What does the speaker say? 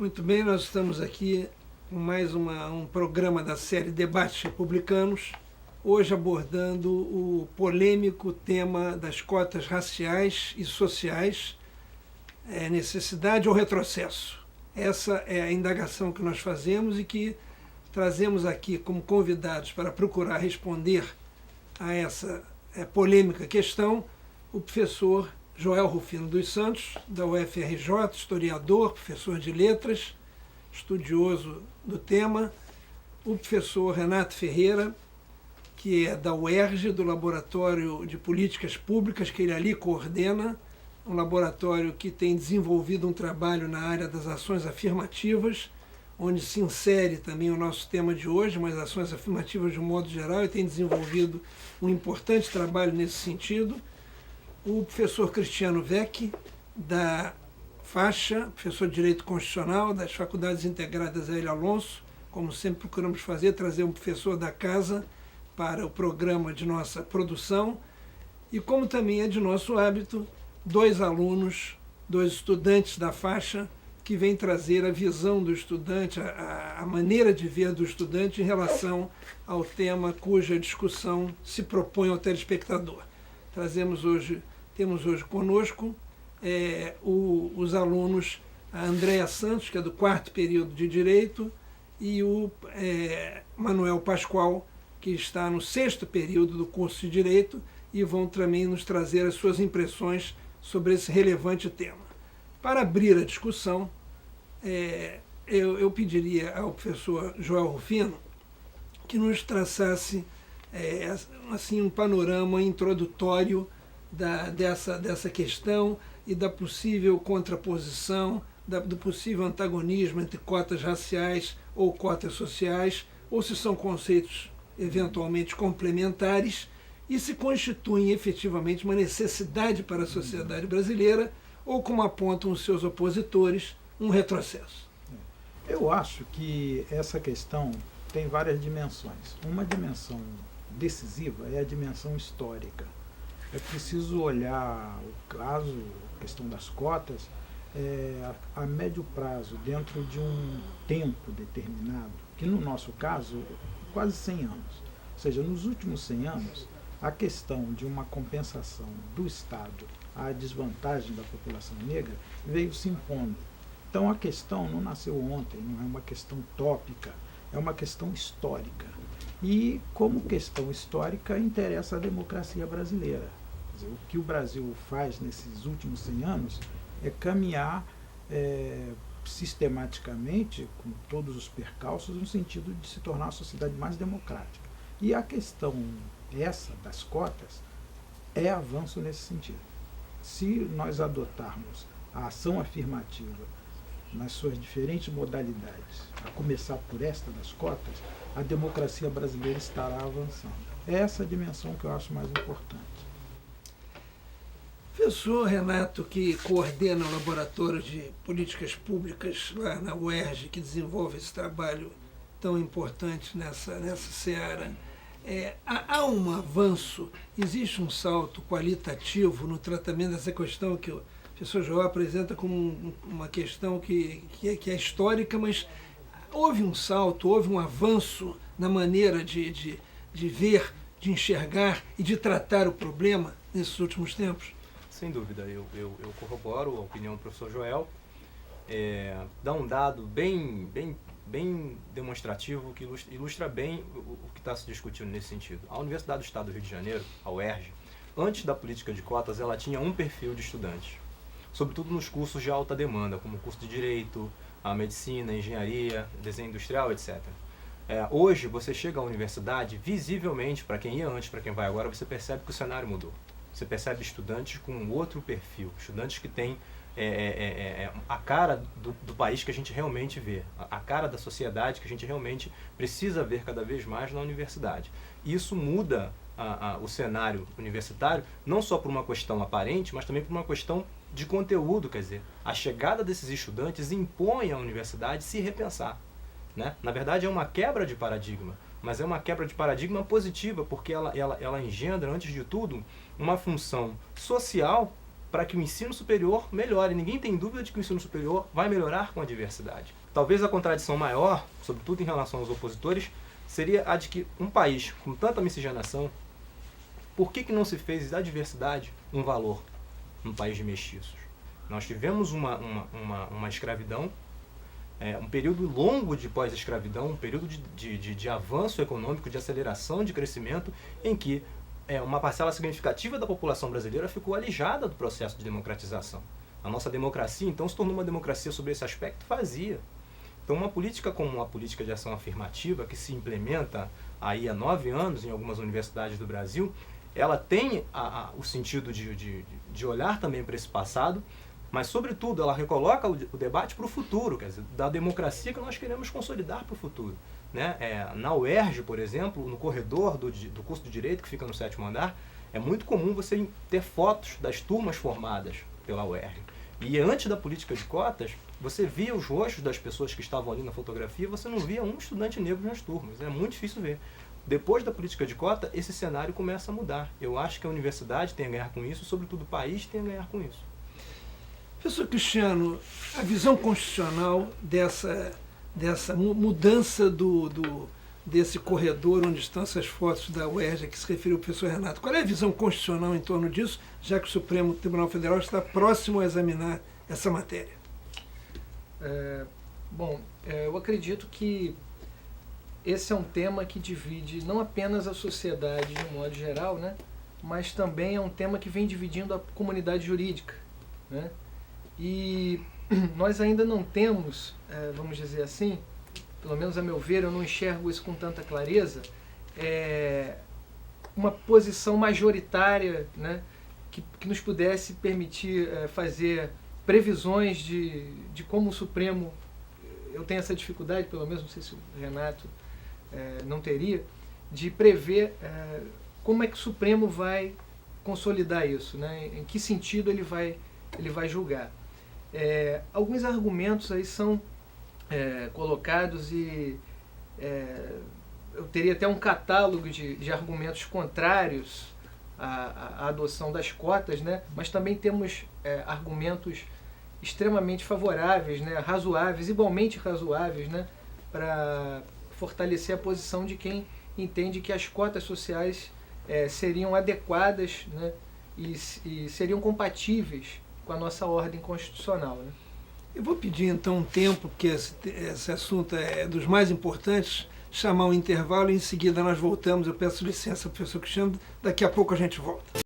Muito bem, nós estamos aqui com mais um programa da série Debates Republicanos, hoje abordando o polêmico tema das cotas raciais e sociais, necessidade ou retrocesso. Essa é a indagação que nós fazemos e que trazemos aqui como convidados para procurar responder a essa polêmica questão o professor Joel Rufino dos Santos, da UFRJ, historiador, professor de letras, estudioso do tema, o professor Renato Ferreira, que é da UERJ, do Laboratório de Políticas Públicas, que ele ali coordena, um laboratório que tem desenvolvido um trabalho na área das ações afirmativas, onde se insere também o nosso tema de hoje, mas ações afirmativas de um modo geral, e tem desenvolvido um importante trabalho nesse sentido. O professor Cristiano Vecchi, da faixa, professor de Direito Constitucional das Faculdades Integradas Hélio Alonso, como sempre procuramos fazer, trazer um professor da casa para o programa de nossa produção, e como também é de nosso hábito, dois alunos, dois estudantes da faixa, que vêm trazer a visão do estudante, a maneira de ver do estudante em relação ao tema cuja discussão se propõe ao telespectador. Temos hoje conosco os alunos, a Andréa Santos, que é do 4º período de Direito, e o Manuel Pascoal, que está no 6º período do curso de Direito, e vão também nos trazer as suas impressões sobre esse relevante tema. Para abrir a discussão, eu pediria ao professor Joel Rufino que nos traçasse assim, um panorama introdutório dessa questão e da possível contraposição, do possível antagonismo entre cotas raciais ou cotas sociais, ou se são conceitos eventualmente complementares e se constituem efetivamente uma necessidade para a sociedade brasileira ou, como apontam os seus opositores, um retrocesso. Eu acho que essa questão tem várias dimensões. Uma dimensão decisiva é a dimensão histórica. É preciso olhar o caso, a questão das cotas, a médio prazo, dentro de um tempo determinado, que no nosso caso, quase 100 anos. Ou seja, nos últimos 100 anos, a questão de uma compensação do Estado à desvantagem da população negra veio se impondo. Então a questão não nasceu ontem, não é uma questão tópica, é uma questão histórica. E como questão histórica interessa a democracia brasileira. Quer dizer, o que o Brasil faz nesses últimos 100 anos é caminhar sistematicamente, com todos os percalços, no sentido de se tornar uma sociedade mais democrática. E a questão das cotas é avanço nesse sentido. Se nós adotarmos a ação afirmativa nas suas diferentes modalidades, a começar por esta das cotas, a democracia brasileira estará avançando. É essa dimensão que eu acho mais importante. Professor Renato, que coordena o Laboratório de Políticas Públicas lá na UERJ, que desenvolve esse trabalho tão importante nessa seara, há um avanço, existe um salto qualitativo no tratamento dessa questão que o professor Joel apresenta como uma questão que é histórica, mas houve um salto, houve um avanço na maneira de ver, de enxergar e de tratar o problema nesses últimos tempos? Sem dúvida, eu corroboro a opinião do professor Joel. Dá um dado bem demonstrativo que ilustra bem o que está se discutindo nesse sentido. A Universidade do Estado do Rio de Janeiro, a UERJ, antes da política de cotas, ela tinha um perfil de estudantes, sobretudo nos cursos de alta demanda, como o curso de Direito, a Medicina, a Engenharia, Desenho Industrial, etc. Hoje, você chega à universidade, visivelmente, para quem ia antes, para quem vai agora, você percebe que o cenário mudou. Você percebe estudantes com outro perfil, estudantes que têm a cara do país que a gente realmente vê, a cara da sociedade que a gente realmente precisa ver cada vez mais na universidade. Isso muda o cenário universitário, não só por uma questão aparente, mas também por uma questão de conteúdo, quer dizer, a chegada desses estudantes impõe à universidade se repensar, né? Na verdade é uma quebra de paradigma, mas é uma quebra de paradigma positiva, porque ela engendra, antes de tudo, uma função social para que o ensino superior melhore. Ninguém tem dúvida de que o ensino superior vai melhorar com a diversidade. Talvez a contradição maior, sobretudo em relação aos opositores, seria a de que um país com tanta miscigenação, por que não se fez da diversidade um valor num país de mestiços? Nós tivemos uma escravidão, um período longo de pós-escravidão, um período de avanço econômico, de aceleração de crescimento, em que uma parcela significativa da população brasileira ficou alijada do processo de democratização. A nossa democracia, então, se tornou uma democracia sobre esse aspecto vazia. Então, uma política como a política de ação afirmativa, que se implementa aí há 9 anos em algumas universidades do Brasil, ela tem o sentido de olhar também para esse passado, mas, sobretudo, ela recoloca o debate para o futuro, quer dizer, da democracia que nós queremos consolidar para o futuro. Né? Na UERJ, por exemplo, no corredor do curso de Direito, que fica no 7º andar, é muito comum você ter fotos das turmas formadas pela UERJ. E antes da política de cotas, você via os rostos das pessoas que estavam ali na fotografia, você não via um estudante negro nas turmas. É muito difícil ver. Depois da política de cota, esse cenário começa a mudar. Eu acho que a universidade tem a ganhar com isso, sobretudo o país tem a ganhar com isso. Professor Cristiano, a visão constitucional dessa mudança desse corredor onde estão essas fotos da UERJ que se referiu ao professor Renato, qual é a visão constitucional em torno disso, já que o Supremo Tribunal Federal está próximo a examinar essa matéria? Eu acredito que esse é um tema que divide não apenas a sociedade de um modo geral, né, mas também é um tema que vem dividindo a comunidade jurídica, né? E nós ainda não temos, vamos dizer assim, pelo menos a meu ver, eu não enxergo isso com tanta clareza, uma posição majoritária, né, que nos pudesse permitir fazer previsões de como o Supremo, eu tenho essa dificuldade, pelo menos não sei se o Renato não teria, de prever como é que o Supremo vai consolidar isso, né, em que sentido ele vai julgar. Alguns argumentos aí são colocados e eu teria até um catálogo de argumentos contrários à adoção das cotas, né? Mas também temos argumentos extremamente favoráveis, né? Razoáveis, igualmente razoáveis, né? Para fortalecer a posição de quem entende que as cotas sociais seriam adequadas, né? E seriam compatíveis com a nossa ordem constitucional, né? Eu vou pedir então um tempo, porque esse assunto é dos mais importantes, chamar um intervalo e em seguida nós voltamos. Eu peço licença, professor Cristiano, daqui a pouco a gente volta.